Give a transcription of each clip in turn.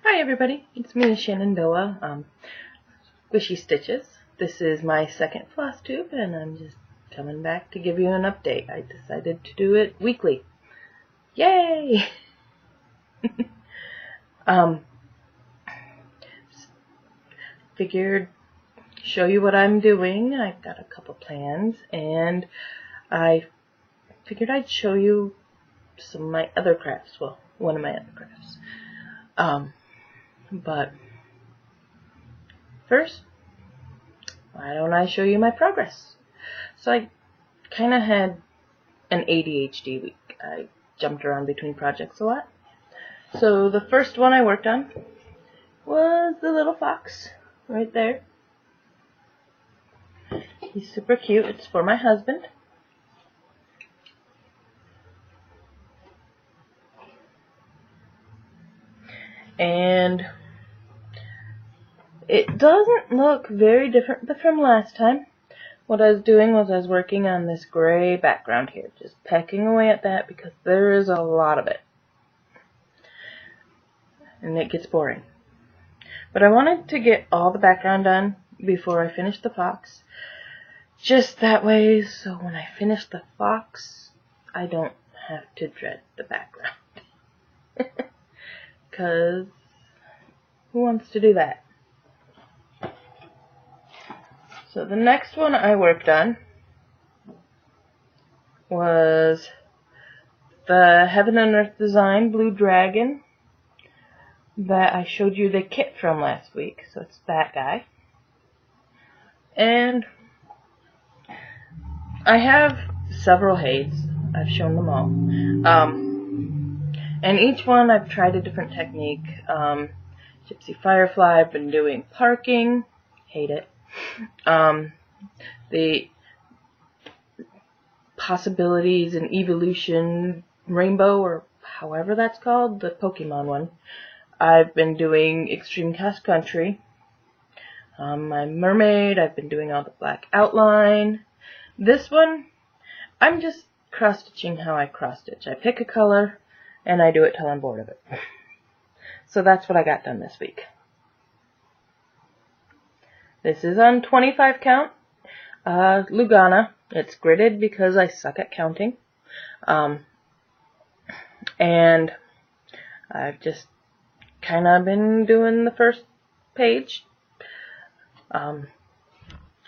Hi everybody, it's me, Shenandoah, Squishy Stitches. This is my second Flosstube, and I'm just coming back to give you an update. I decided to do it weekly. Yay! Figured show you what I'm doing. I've got a couple plans, and I figured I'd show you some of my other crafts. Well, one of my other crafts. But first, why don't I show you my progress? So I kind of had an ADHD week. I jumped around between projects a lot. So the first one I worked on was the little fox right there. He's super cute. It's for my husband. And it doesn't look very different from last time. What I was doing was I was working on this gray background here, just pecking away at that because there is a lot of it. And it gets boring. But I wanted to get all the background done before I finished the fox. Just that way, so when I finish the fox, I don't have to dread the background. Because who wants to do that? So the next one I worked on was the Heaven and Earth Design Blue Dragon that I showed you the kit from last week. So it's that guy. And I have several heights. I've shown them all. And each one I've tried a different technique. Gypsy Firefly, I've been doing parking. Hate it. The Possibilities and Evolution Rainbow, or however that's called, the Pokemon one. I've been doing Extreme Cross Country. My mermaid, I've been doing all the black outline. This one, I'm just cross-stitching how I cross-stitch. I pick a color, and I do it till I'm bored of it. So that's what I got done this week. This is on 25 count, Lugana. It's gridded because I suck at counting. And I've just kind of been doing the first page. I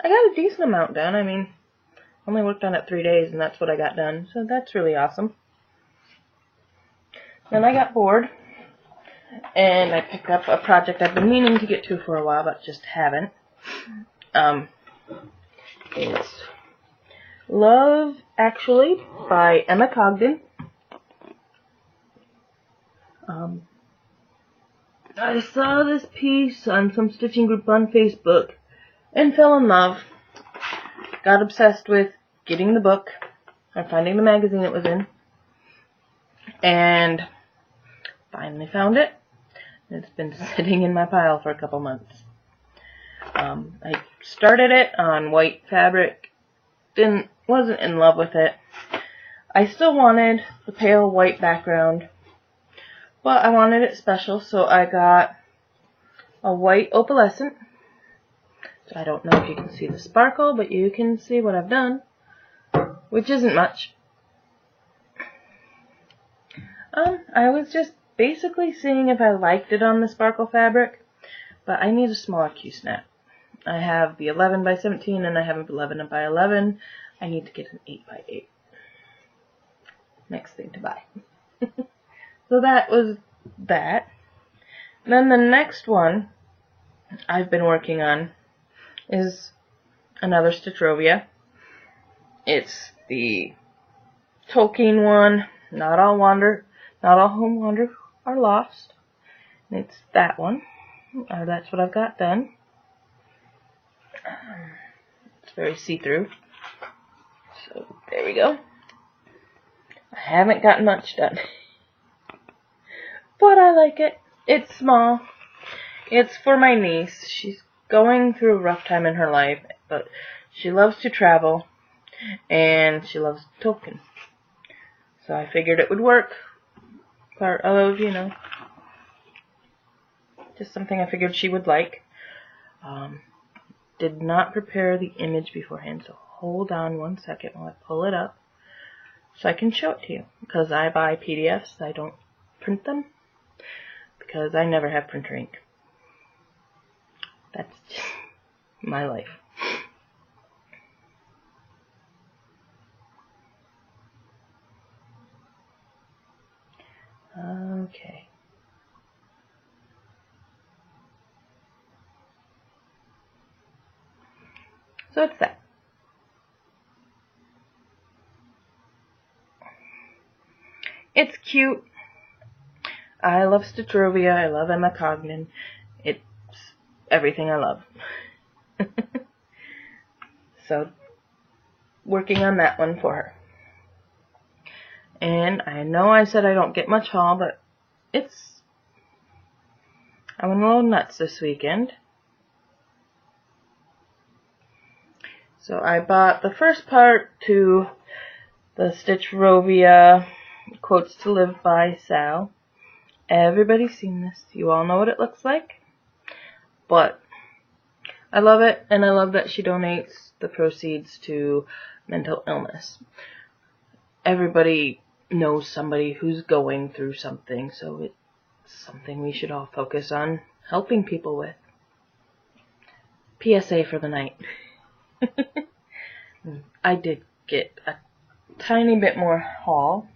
got a decent amount done. I mean, I only worked on it 3 days, and that's what I got done. So that's really awesome. Then I got bored, and I picked up a project I've been meaning to get to for a while, but just haven't. It's Love Actually by Emma Cogden. I saw this piece on some stitching group on Facebook and fell in love. Got obsessed with getting the book or finding the magazine it was in, and finally found it. It's been sitting in my pile for a couple months. I started it on white fabric, wasn't in love with it. I still wanted the pale white background, but I wanted it special, so I got a white opalescent. So I don't know if you can see the sparkle, but you can see what I've done, which isn't much. I was just basically seeing if I liked it on the sparkle fabric, but I need a smaller Q-snap. I have the 11 by 17 and I have an 11 by 11. I need to get an 8 by 8. Next thing to buy. So that was that. Then the next one I've been working on is another Stitchrovia. It's the Tolkien one. Not all home wander are lost. It's that one. That's what I've got done. It's very see-through. So there we go. I haven't gotten much done. But I like it. It's small. It's for my niece. She's going through a rough time in her life, but she loves to travel, and she loves Tolkien. So I figured it would work. Part of, Just something I figured she would like. Did not prepare the image beforehand, so hold on one second while I pull it up so I can show it to you. Because I buy PDFs, I don't print them, because I never have printer ink. That's just my life. Okay. So it's that. It's cute. I love Stitchrovia. I love Emma Cognan. It's everything I love. So, working on that one for her. And I know I said I don't get much haul, but I went a little nuts this weekend. So I bought the first part to the Stitchrovia Quotes to Live by Sal. Everybody's seen this. You all know what it looks like. But I love it, and I love that she donates the proceeds to mental illness. Everybody knows somebody who's going through something, so it's something we should all focus on helping people with. PSA for the night. I did get a tiny bit more haul.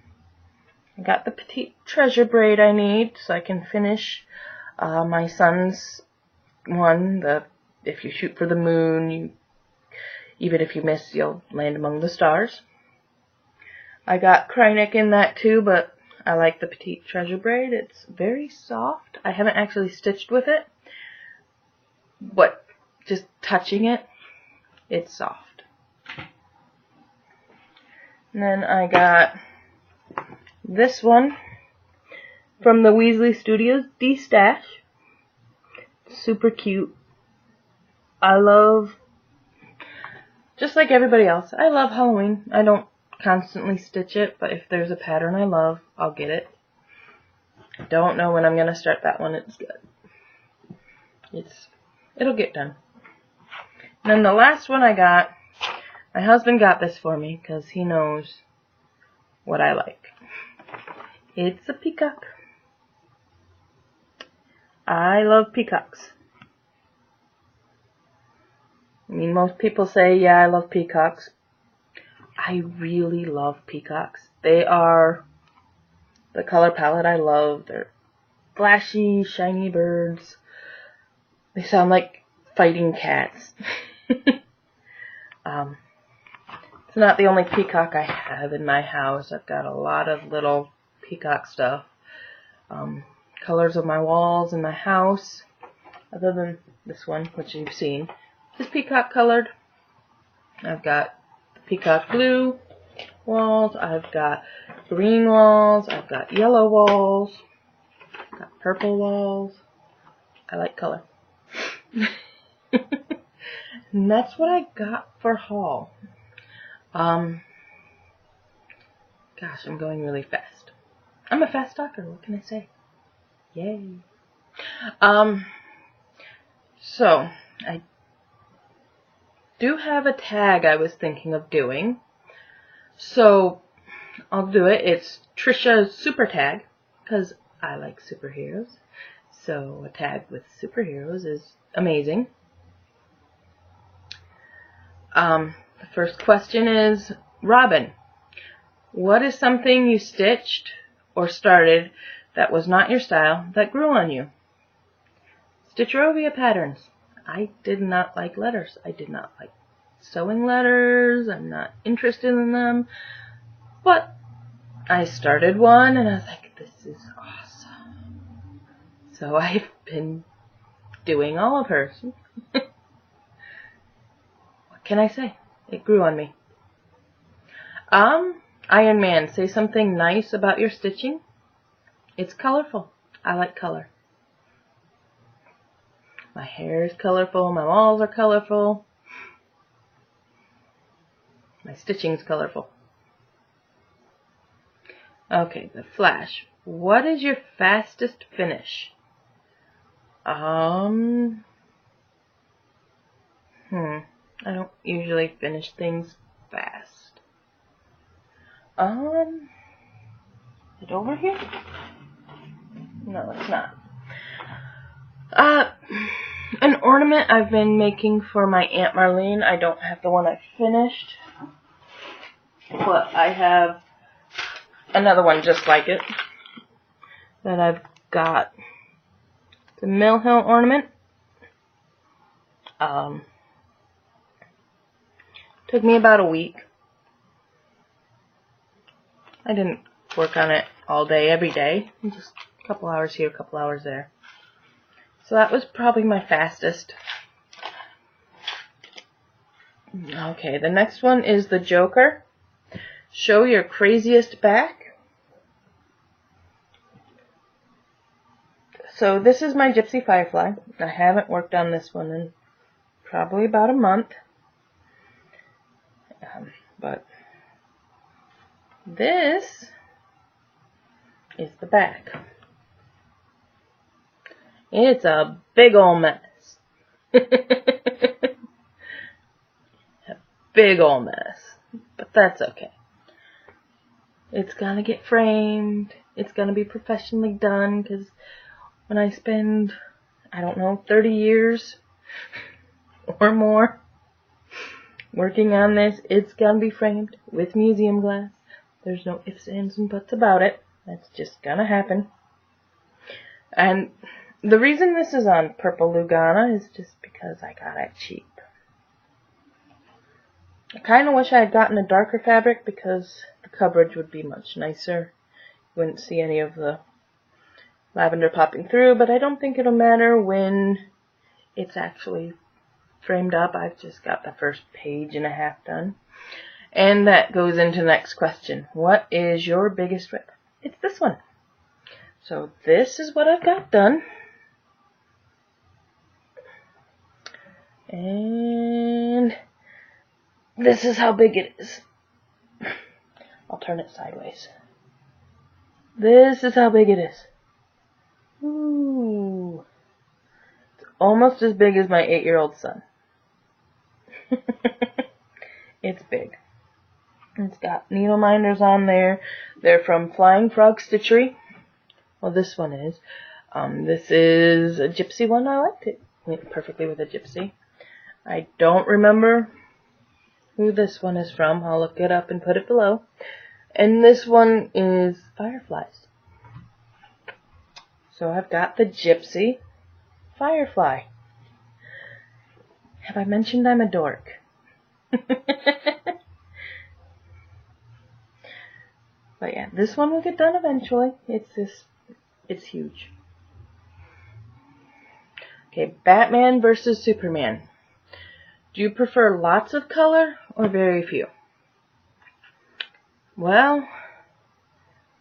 I got the petite treasure braid I need so I can finish my son's one. If you shoot for the moon, even if you miss, you'll land among the stars. I got Krynick in that too, but I like the petite treasure braid. It's very soft. I haven't actually stitched with it, but just touching it, it's soft. And then I got this one from the Weasley Studios, D-Stash. Super cute. I love, just like everybody else, I love Halloween. I don't constantly stitch it, but if there's a pattern I love, I'll get it. I don't know when I'm going to start that one. It's good. It'll get done. And then the last one I got, my husband got this for me because he knows what I like. It's a peacock. I love peacocks. I mean, most people say, yeah, I love peacocks. I really love peacocks. They are the color palette I love. They're flashy, shiny birds. They sound like fighting cats. It's not the only peacock I have in my house. I've got a lot of little peacock stuff. Colors of my walls in my house, other than this one, which you've seen, is peacock colored. I've got peacock blue walls. I've got green walls. I've got yellow walls. I've got purple walls. I like color. And that's what I got for haul. Gosh, I'm going really fast. I'm a fast talker, what can I say? Yay. So, I do have a tag I was thinking of doing. So, I'll do it. It's Trisha's super tag, because I like superheroes. So, a tag with superheroes is amazing. The first question is, Robin, what is something you stitched or started that was not your style that grew on you? Stitchrovia patterns. I did not like letters. I did not like sewing letters. I'm not interested in them. But I started one and I was like, this is awesome. So I've been doing all of hers. What can I say? It grew on me. Iron Man, say something nice about your stitching. It's colorful. I like color. My hair is colorful. My walls are colorful. My stitching's colorful. Okay, the Flash. What is your fastest finish? I don't usually finish things fast. Is it over here? No, it's not. An ornament I've been making for my Aunt Marlene. I don't have the one I finished, but I have another one just like it that I've got. The Mill Hill ornament. Took me about a week. I didn't work on it all day, every day. Just a couple hours here, a couple hours there. So that was probably my fastest. Okay, the next one is the Joker. Show your craziest back. So this is my Gypsy Firefly. I haven't worked on this one in probably about a month. But this is the back. It's a big ol' mess. A big ol' mess. But that's okay. It's gonna get framed. It's gonna be professionally done, because when I spend, I don't know, 30 years or more working on this, it's gonna be framed with museum glass. There's no ifs, ands, and buts about it. That's just gonna happen. And the reason this is on purple Lugana is just because I got it cheap. I kind of wish I had gotten a darker fabric, because the coverage would be much nicer. You wouldn't see any of the lavender popping through, but I don't think it'll matter when it's actually framed up. I've just got the first page and a half done. And that goes into the next question. What is your biggest whip? It's this one. So this is what I've got done. And this is how big it is. I'll turn it sideways. This is how big it is. Ooh. It's almost as big as my 8-year-old son. It's big. It's got needle minders on there. They're from Flying Frog Stitchery. Well, this one is. This is a gypsy one. I liked it. Went perfectly with a gypsy. I don't remember who this one is from. I'll look it up and put it below. And this one is Fireflies. So I've got the Gypsy Firefly. Have I mentioned I'm a dork? But yeah, this one will get done eventually. It's huge. Okay, Batman versus Superman. Do you prefer lots of color or very few? Well,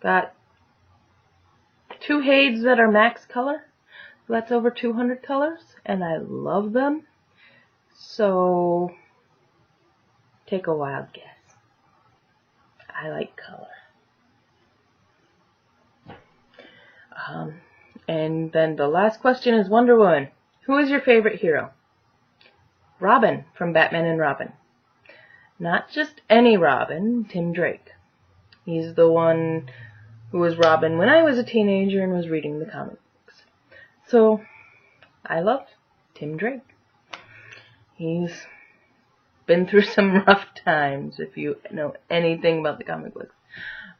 got 2 Hades that are max color. So that's over 200 colors, and I love them. So take a wild guess. I like color. And then the last question is Wonder Woman. Who is your favorite hero? Robin from Batman and Robin. Not just any Robin, Tim Drake. He's the one who was Robin when I was a teenager and was reading the comic books. So, I love Tim Drake. He's been through some rough times, if you know anything about the comic books.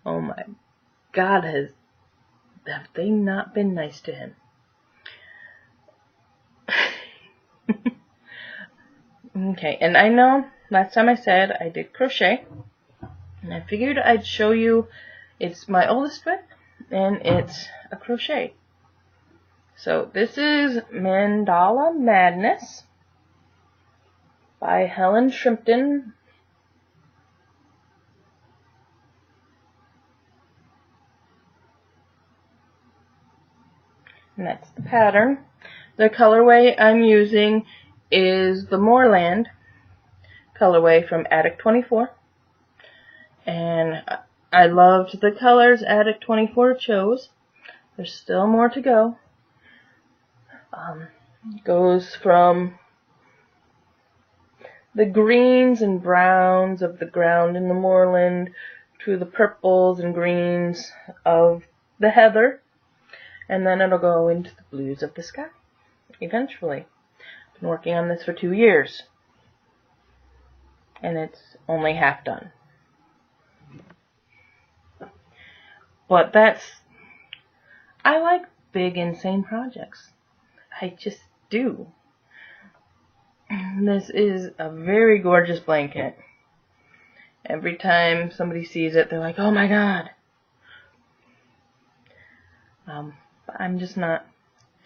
Oh my God, have they not been nice to him? Okay, and I know last time I said I did crochet, and I figured I'd show you. It's my oldest whip, and it's a crochet. So this is Mandala Madness by Helen Shrimpton. And that's the pattern. The colorway I'm using is the Moorland colorway from Attic 24. And I loved the colors Attic 24 chose. There's still more to go. Goes from the greens and browns of the ground in the moorland to the purples and greens of the heather, and then it'll go into the blues of the sky eventually. I've been working on this for 2 years, and it's only half done. But I like big, insane projects. I just do. This is a very gorgeous blanket. Every time somebody sees it, they're like, oh my god. But I'm just not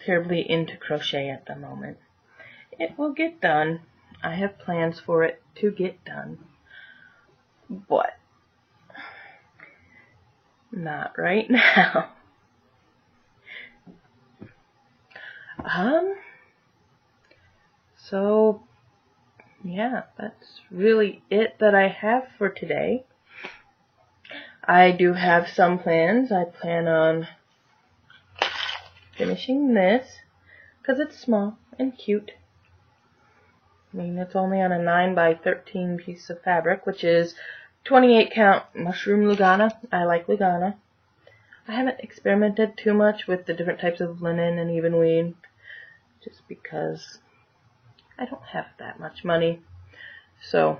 terribly into crochet at the moment. It will get done. I have plans for it to get done. But not right now. So, yeah, that's really it that I have for today. I do have some plans. I plan on finishing this, because it's small and cute. I mean, it's only on a 9 by 13 piece of fabric, which is 28 count mushroom Lugana. I like Lugana. I haven't experimented too much with the different types of linen and even weave, just because I don't have that much money. So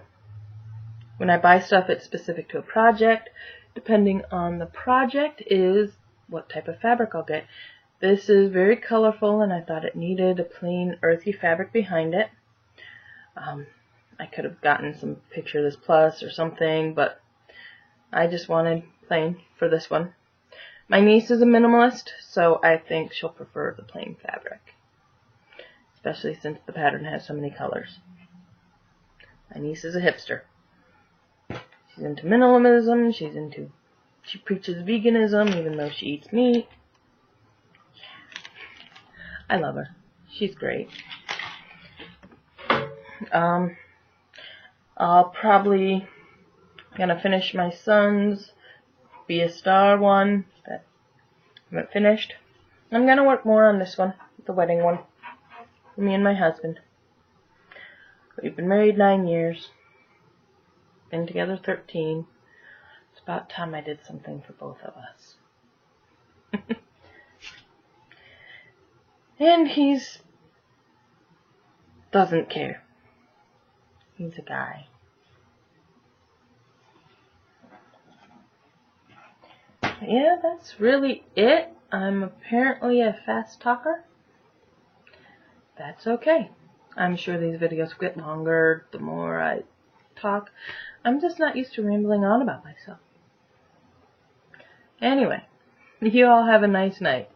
when I buy stuff, it's specific to a project. Depending on the project is what type of fabric I'll get. This is very colorful, and I thought it needed a plain earthy fabric behind it. I could have gotten some Picture This Plus or something, but I just wanted plain for this one. My niece is a minimalist, so I think she'll prefer the plain fabric, especially since the pattern has so many colors. My niece is a hipster. She's into minimalism, she preaches veganism even though she eats meat. I love her. She's great. I'll probably gonna finish my son's Be a Star one that I haven't finished. I'm gonna work more on this one, the wedding one, for me and my husband. We've been married 9 years, been together 13. It's about time I did something for both of us. And he's doesn't care. He's a guy. Yeah, that's really it. I'm apparently a fast talker. That's okay. I'm sure these videos get longer the more I talk. I'm just not used to rambling on about myself. Anyway, you all have a nice night.